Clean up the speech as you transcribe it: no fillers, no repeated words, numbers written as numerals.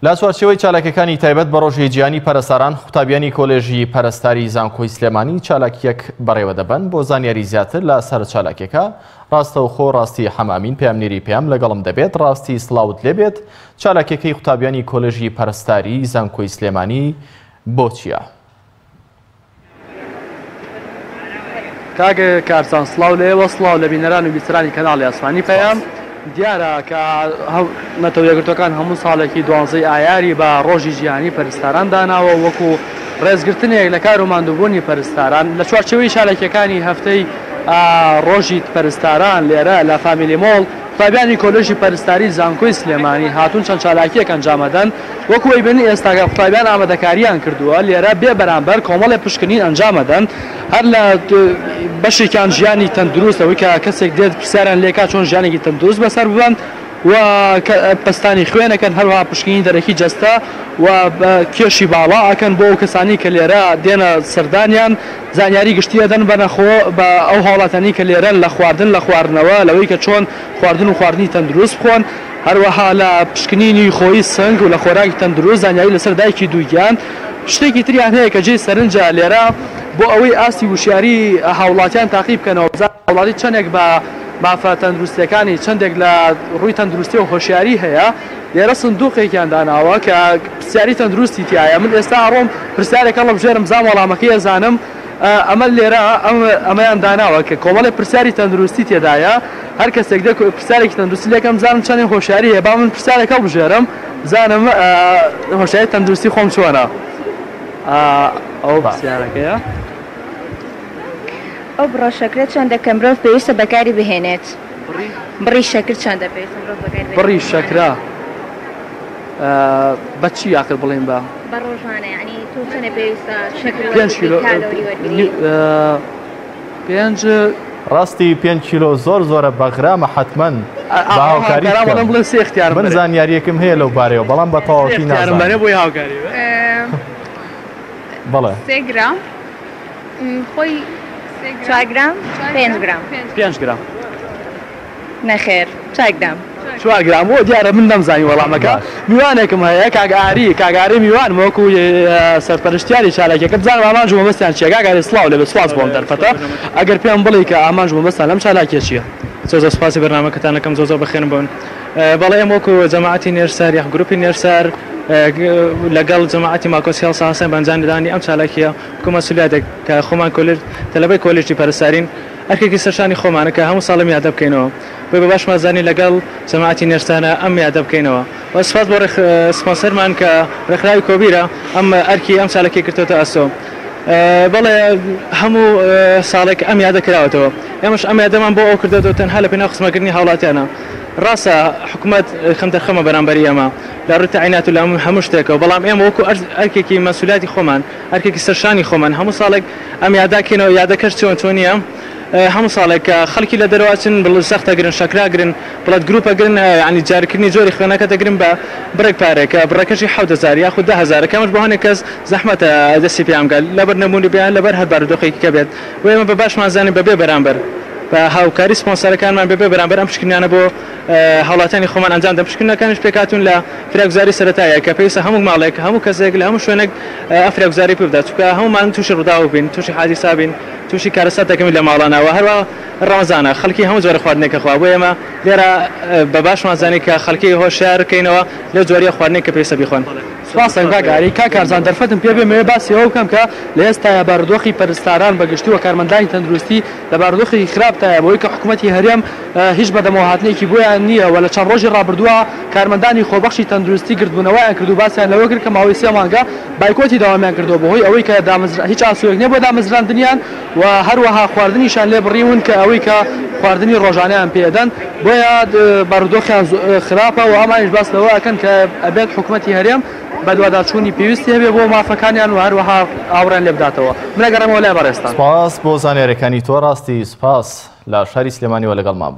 لا چوارچێوەی چالاکیەکانی تایبەت بە ڕۆژی جیهانی پەرستاران قوتابیانی کۆلێژی پەرستاری زانکۆی سلێمانی چالاکیەک بەڕێوە دەبەن بۆ زانیاری زیاتر لە سەر چالاکیەکە. ڕاستەوخۆ ڕاستی حەمامین پێامنێری پێم لەگەڵم دەبێت، ڕاستی سڵاوت لێبێت. چالاکیەکەی قوتابیانی کۆلێژی پەرستاری زانکۆی سلێمانی بۆ چییە؟ کاگە کارسان سڵاو لێوە، سڵاو لە بینەران و بیسەرانی کەناڵی ئاسمانی پەیام. دیارە کە نەتەوە یەکگرتوەکان هەموو ساڵێکی 12 ئایاری بە ڕۆژی جیهانی پەرستاران داناوە وەکو ڕێزگرتنێک لە کار و ماندووبوونی پەرستاران لە چوارچێوەی چالاکیەکانی هەفتەی ڕۆژی پەرستاران لێرە لە فامیلی مۆڵ قوتابیانی کۆلێژی پەرستاری زانکۆی سلێمانی هاتوون چەند چالاکیەک ئەنجامەدەن. وەکو ئەیبینی ئێستاگە قوتابیان ئامادەکاریان کردووە لێرە بێ بەرامبەر کۆمەڵی پشکنین ئەنجامەدەن هەر لە بەشێکیان ژیانی تەندروستەوەی کە کەسێک دێت پرسیاریان لێکا چۆن ژیانێکی تەندروست بەسەر ببەن و پەستانی خوێنەکەن، هەروەها پشکنینی دەرەکی جەستە و کێشی باڵا ئەکەن بۆ ئەو کەسانی کە لێرە دێنە سەردانیان زانیاری گشتی دەدەن بەنەخۆ بە ئەو هاوڵاتانی کە لێرەن لە خواردن لە خواردنەوە لەوەی کە چۆن خواردن و خواردنی تەندروست بخۆن، هەروەها لە پشکنینی خۆی سنگ و لە خۆراکی تەندروست زانیاری لەسەر دایکی دووگیان. شتێکی تریان هەیە کە جێی سەرنجە لێرە بۆ ئەوەی ئاستی وشیاری هاوڵاتیان تاقیب بکەنەوە هاوڵاتی چەندێک بە مافە تەندروستیەکانی چەندێک لە ڕووی تەندروستی و هۆشیاری هەیە لێرە سندوقێکیان داناوە کە پرسیاری تەندروستی تایە. من ئێستا ئەڕۆم پرسیارێکە لە بژێرم زان وەڵامەکەی ئەزانم ئەمە لێرە ئەمەیان داناوە کە کۆمەڵی پرسیاری تەندروستی تێدایە. هەر کەسێک دێت پرسیارێکی تەندروستی لێکم زانم چەندێک هۆشیاری هەیە با من پرسیارێکە بژێرم زانم هۆشیاری تەندروستی خۆم چۆنە. ئەو پرسیارەکەیە ئەو بڕۆ شەکرە چۆن دەکەم مرۆڤ پێویستە بەکاری بهێنێت؟ بڕی شەکر چۆن دەپێویستە مرۆڤ بەکاری بهێنێت؟ بڕی شەکرە بە چی یاخر بڵێن بە ڕۆژانە یعنی تۆ چەندە پێویستە شەکر 5 ڕاستی 5 کیلۆ زۆرە بەغرامە حتمەن باوکاری بڵێ سێ اختیار من زانیاریەکم هەیە لەو بارەوە بەڵام بە تەواوی نازانم بۆی هاوکاری بەڵێ 3 گرام خۆی 4 گرام 5 گرام 5 گرام نەخێر 4 گرام 4 گرام بۆ دیارە من نەمزانی وەڵامەکە. میوانێکم هەیە کاگاری میوان وەکو سەرپەرشتیاری چالاکیەکە بزانم ئامانج و مەبەستیان چییە. کاگاری سڵاو لێبێ سوپاس بۆم دەرفەتە ئەگەر پێم بڵێ کە ئامانج و مەبەستان لەم چالاکیە چییە؟ زۆر سوپاسی بەرنامەکەتانەکەم زۆر بەخێن بوون. بەڵێ ئێمە وەکو جەماعەتی نێرسەر یاخ گروپی نێرسەر لەگەڵ جەماعەتی ماکۆسیال ساسەن بەنجاندانی ئەم چالاکیە حکومە مسئولیتێک کە خۆمان تەلەبەی کۆلێژی پەرستارین ئەرکێکی سەرشانی خۆمانە کە هەموو ساڵم یادە بکەینەوە بۆ بە باشمان زانی لەگەڵ جەماعەتی نێرسانە ئەم یادە بکەینەوە. و سپاس بۆ سپۆنسەرمان کە ڕێکخراوی کۆبیرە ئەم ئەرکی ئەم چالاکی کردوتە ئەسۆ. بەڵێ هەموو ساڵێک ئەم یادە کراوەتەوە. ئێمەش ئەم یادەمان بۆ ئەو کردەوە تەنها لە پێناو قسمەکردنی هاوڵاتیانە. ڕاستە حکوومەت خەمدەرخەمە بەرامبەری ئەمە لە ڕووی تەعینات و لە هەموو شتێکەوە، بەڵام ئێمە وەکو ئەرکێکی مەسئولیەتی خۆمان ئەرکێکی سەرشانی خۆمان هەموو ساڵێک ئەم یاداکەینەوە. یادەکەش چۆنیە هەموو ساڵێک کە خەڵکی لە دەرەوەچن بڵ سەختەگرن شەکراگرن بڵەت گروپەگرن ینی جارکردنی جۆری خوێنەکە دەگرن بە بڕێک پارێکە بڕەکەشی 7000 یاخود 10000 کەمەش بۆ هەنێک کەس زەحمەتە دەستی پێیانگەل لەبەر نەبوونی بیان لەبەر هەر بارودۆخێکی کە بێت. و ئێمە بە باشمان زانین بەبێ بەرامبەر بە هاوکاری سپۆنسەرەکانمان بەبێ بەرامبەر ئەم پشکنیانە بۆ هاوڵاتیانی خۆمان ئەنجام دەن. پشکنەکانش پێکاتون لە فراگوزاری سەرەتایە کە پێویستە هەموو ماڵێک هەموو کەسێک لە هەموو شوێنێک ئەم فراگوزاری پێ بدات چونکە هەمومان تووشی ڕووداو بین، تووشی حادیسا بین، تووشی کارەسات دەکەین لە ماڵانەوە. هەروە ڕەمەزانە خەڵکی هەموو جۆرە خواردنێکە خوا بۆ ئێمە لێرە بە باشمان زانی کە خەڵکی هۆشیار بکەینەوە لە جۆریە خواردنێک کە پێویستە بیخۆن. سپاسە کاگاری کارزان دەرفەتم پێ بێ باسی ئەو بکەم کە لە ئێستاە بارودۆخی پەرستاران بەگشتی و کارمەندانی تەندروستی لە بارودۆخی خراپتایە بۆی کە حکوومەتی هەرێم هیچ بەدەمەوە هاتنێکی بۆیان نییە و لە چەند ڕۆژی ڕابردووە کارمەندانی خۆبەخشی تەندروستی گردبوونەوەیان کردو باسییان لەوە کرد کە ماوەی 3 مانگە بایکۆتی داوامیان کردو بەهۆی ئەوەی کە هیچ ئاسوودێک نییە بۆ دامەزراندنیان و هەروەها خواردنیشان لێ بڕیون کە ئەوەی کە خواردنی ڕۆژانەیان پێدەن بۆیە بارودۆخیان خراپە و ئامانیش باس لەوە ئەکەن کە ئەبێت حکوومەتی هەرێم بە دوواداچوونی پێویستی هەبێ بۆ مافەکانیان و هەروەها ئاوڕیان لێ بداتەوە. من ئەگەڕێمەوە لای بەڕێستان. سپاس بۆ زانیاریەکانی تۆ، ڕاستی سپاس لە شاری سلێمانیەوە لەگەڵمان بوو.